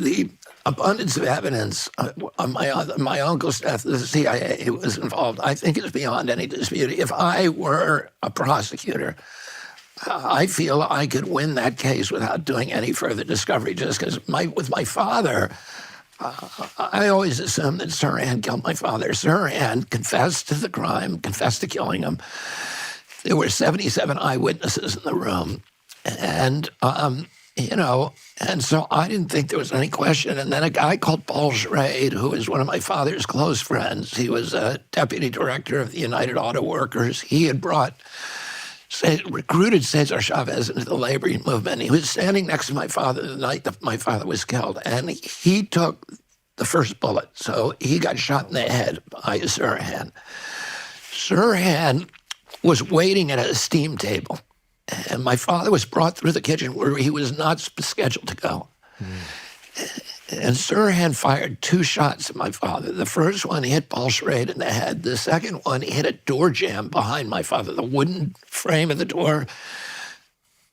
the abundance of evidence on my uncle's death, the CIA was involved, I think is beyond any dispute. If I were a prosecutor, I feel I could win that case without doing any further discovery, just because with my father, I always assumed that Sirhan killed my father. Sirhan confessed to the crime, confessed to killing him. There were 77 eyewitnesses in the room. And, and so I didn't think there was any question. And then a guy called Paul Schrade, who was one of my father's close friends, he was a deputy director of the United Auto Workers. He had recruited Cesar Chavez into the labor movement. He was standing next to my father the night that my father was killed, and he took the first bullet. So he got shot in the head by Sirhan. Sirhan was waiting at a steam table, and my father was brought through the kitchen where he was not scheduled to go. And Sirhan fired 2 shots at my father. The first one hit Paul Schrade in the head. The second one hit a door jamb behind my father, the wooden frame of the door.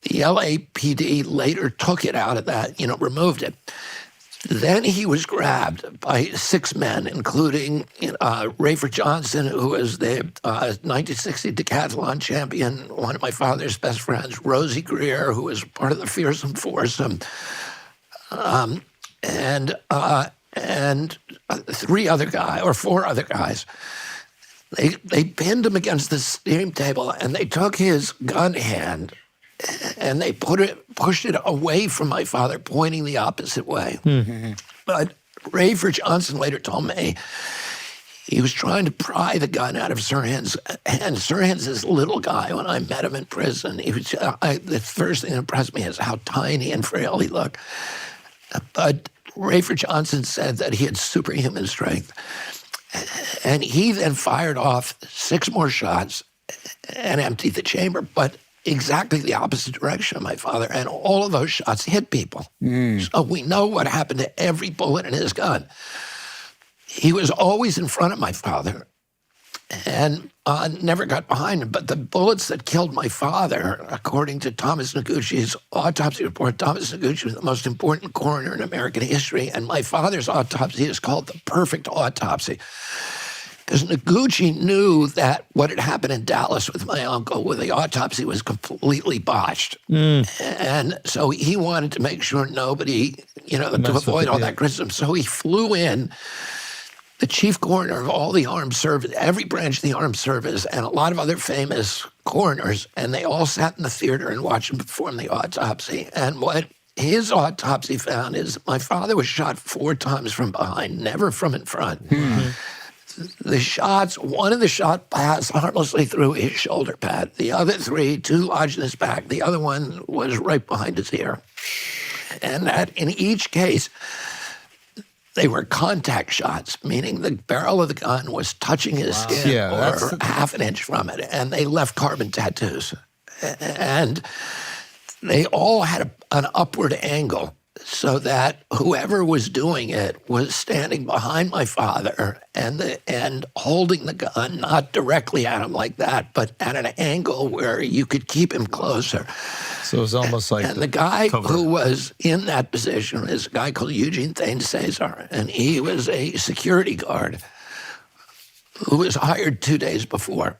The LAPD later took it out of that, removed it. Then he was grabbed by 6 men, including Rayford Johnson, who was the 1960 decathlon champion, one of my father's best friends, Rosie Greer, who was part of the fearsome foursome, and 3 other guys, or 4 other guys. They pinned him against the steam table, and they took his gun hand and they pushed it away from my father, pointing the opposite way. Mm-hmm. But Rayford Johnson later told me he was trying to pry the gun out of Sirhan's hand. Sirhan's this little guy. When I met him in prison, he was, the first thing that impressed me is how tiny and frail he looked. But Rayford Johnson said that he had superhuman strength. And he then fired off 6 more shots and emptied the chamber, but exactly the opposite direction of my father. And all of those shots hit people. So we know what happened to every bullet in his gun. He was always in front of my father and never got behind him. But the bullets that killed my father, according to Thomas Noguchi's autopsy report, Thomas Noguchi was the most important coroner in American history, and my father's autopsy is called the perfect autopsy. Because Noguchi knew that what had happened in Dallas with my uncle, where the autopsy was completely botched. And so he wanted to make sure nobody, to avoid all that criticism. So he flew in the chief coroner of all the armed service, every branch of the armed service, and a lot of other famous coroners, and they all sat in the theater and watched him perform the autopsy. And what his autopsy found is my father was shot 4 times from behind, never from in front. The shots, one of the shots passed harmlessly through his shoulder pad. The other 3, 2 lodged in his back. The other one was right behind his ear. And that in each case, they were contact shots, meaning the barrel of the gun was touching his skin or half an inch from it, and they left carbon tattoos. And they all had an upward angle so that whoever was doing it was standing behind my father and holding the gun, not directly at him like that, but at an angle where you could keep him closer. So it was almost like the guy who was in that position is a guy called Eugene Thane Cesar, and he was a security guard who was hired 2 days before.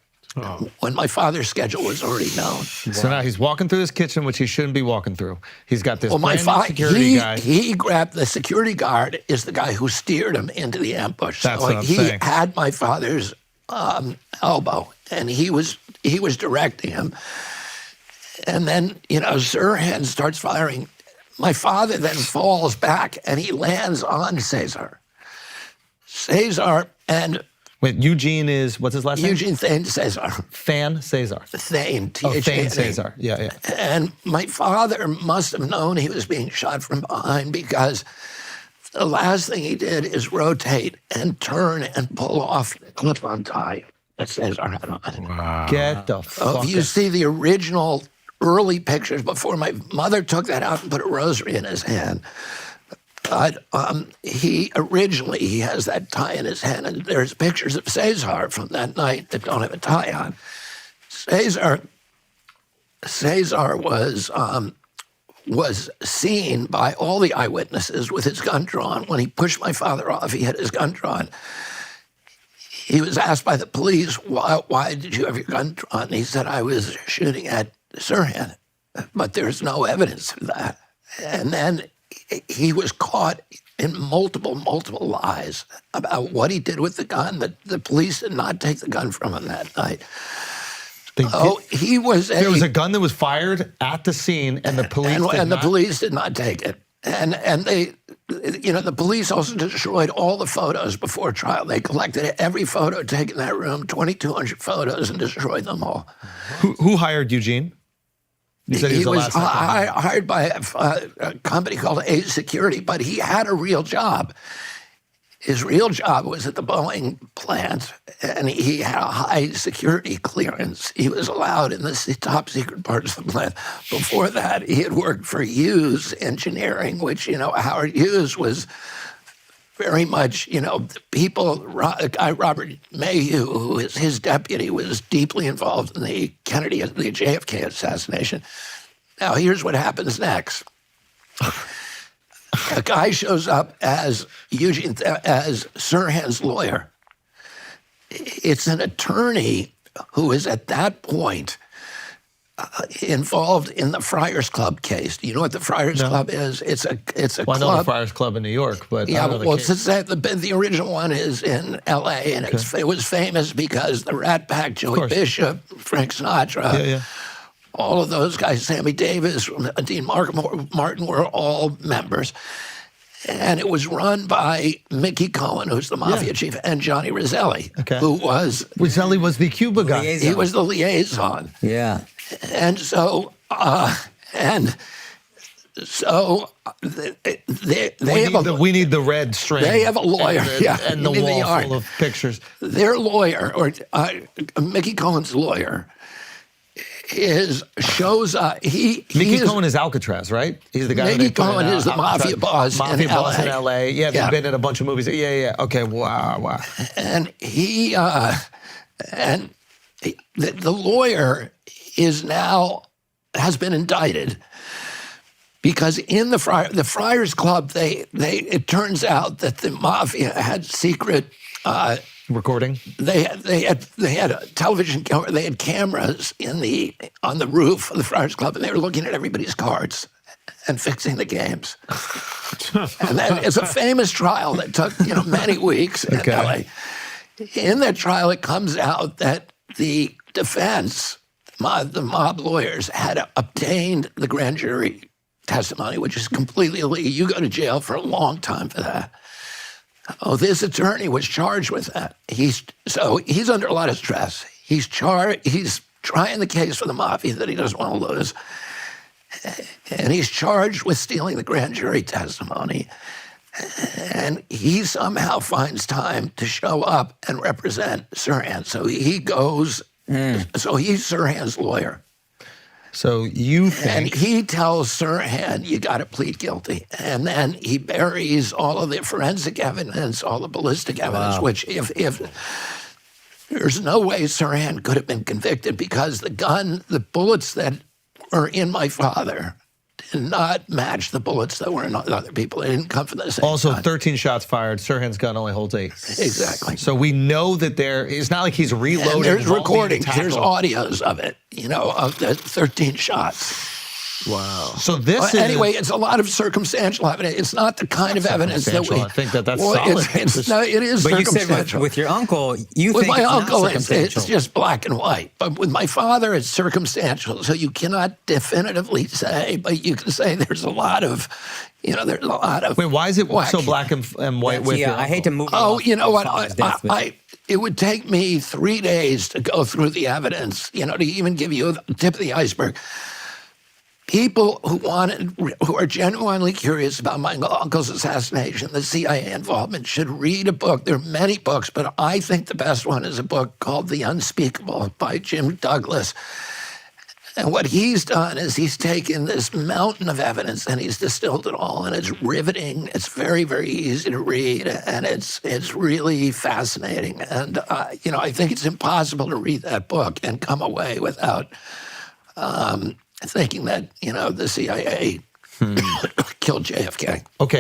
When my father's schedule was already known. So now he's walking through this kitchen, which he shouldn't be walking through. He's got this security guy. He grabbed the security guard is the guy who steered him into the ambush. That's what I'm saying. He had my father's elbow, and he was directing him. And then, Sirhan starts firing. My father then falls back, and he lands on Cesar. And wait, Eugene is, what's his last name? Eugene Thane Cesar. Thane Cesar. Thane, Thane Cesar, yeah. And my father must have known he was being shot from behind because the last thing he did is rotate and turn and pull off the clip-on tie that Cesar had on. Wow. Get the fuck out. If you see the original early pictures before my mother took that out and put a rosary in his hand, but he has that tie in his hand, and there's pictures of Cesar from that night that don't have a tie on. Cesar was was seen by all the eyewitnesses with his gun drawn. When he pushed my father off, he had his gun drawn. He was asked by the police, why did you have your gun drawn? And he said, I was shooting at Sirhan, but there's no evidence of that. And then he was caught in multiple lies about what he did with the gun. The police did not take the gun from him that night. There was a gun that was fired at the scene, and the police the police did not take it. And they, the police also destroyed all the photos before trial. They collected every photo taken in that room, 2,200 photos, and destroyed them all. Who hired Eugene? You said he was hired by a company called A Security, but he had a real job. His real job was at the Boeing plant, and he had a high security clearance. He was allowed in the top secret parts of the plant. Before that, he had worked for Hughes Engineering, which, Howard Hughes was very much, a guy, Robert Mayhew, who is his deputy, was deeply involved in the JFK assassination. Now, here's what happens next. A guy shows up as Sirhan's lawyer. It's an attorney who is at that point involved in the Friars Club case. Do you know what the Friars Club is? It's a club. I know the Friars Club in New York, but yeah, the original one is in L.A. and it was famous because the Rat Pack, Joey Bishop, Frank Sinatra. All of those guys, Sammy Davis, Dean Martin, were all members. And it was run by Mickey Cohen, who's the mafia chief, and Johnny Roselli, who was... Roselli was the Cuba guy. He was the liaison. Yeah. And so... we need the red string. They have a lawyer. And the wall full of pictures. Their lawyer, or Mickey Cohen's lawyer... shows up. Mickey Cohen is Alcatraz, right? He's the guy. Mickey Cohen is the mafia boss in LA. Yeah, they've been in a bunch of movies. Yeah. Okay, wow. And the lawyer has been indicted because in the Friars Club, it turns out that the mafia had secret recording. They had a television camera. They had cameras on the roof of the Friars Club, and they were looking at everybody's cards and fixing the games. And then it's a famous trial that took many weeks in LA. In that trial, it comes out that the defense, the mob lawyers, had obtained the grand jury testimony, which is completely illegal. You go to jail for a long time for that. This attorney was charged with that. He's under a lot of stress. He's trying the case for the mafia that he doesn't want to lose. And he's charged with stealing the grand jury testimony. And he somehow finds time to show up and represent Sirhan. So he goes, so he's Sirhan's lawyer. So you think... And he tells Sirhan, you got to plead guilty. And then he buries all of the forensic evidence, all the ballistic evidence, which if there's no way Sirhan could have been convicted because the bullets that were in my father did not match the bullets that were in other people. They didn't come from the same gun. 13 shots fired. Sirhan's gun only holds 8. Exactly. So we know that it's not like he's reloading. And there's recordings, there's audios of it, of the 13 shots. Wow. So this is... Anyway, it's a lot of circumstantial evidence. It's not the kind of evidence that we... I think that's solid. It is but circumstantial. You said with your uncle, with my uncle, it's just black and white. But with my father, it's circumstantial. So you cannot definitively say, but you can say there's a lot of... there's a lot of... Wait, why is it so black and white with your uncle? I hate to move... you know what? It would take me 3 days to go through the evidence, to even give you the tip of the iceberg. People who are genuinely curious about my uncle's assassination, the CIA involvement, should read a book. There are many books, but I think the best one is a book called The Unspeakable by Jim Douglas. And what he's done is he's taken this mountain of evidence and he's distilled it all, and it's riveting. It's very, very easy to read, and it's really fascinating. And I think it's impossible to read that book and come away without thinking that the CIA killed JFK. Okay.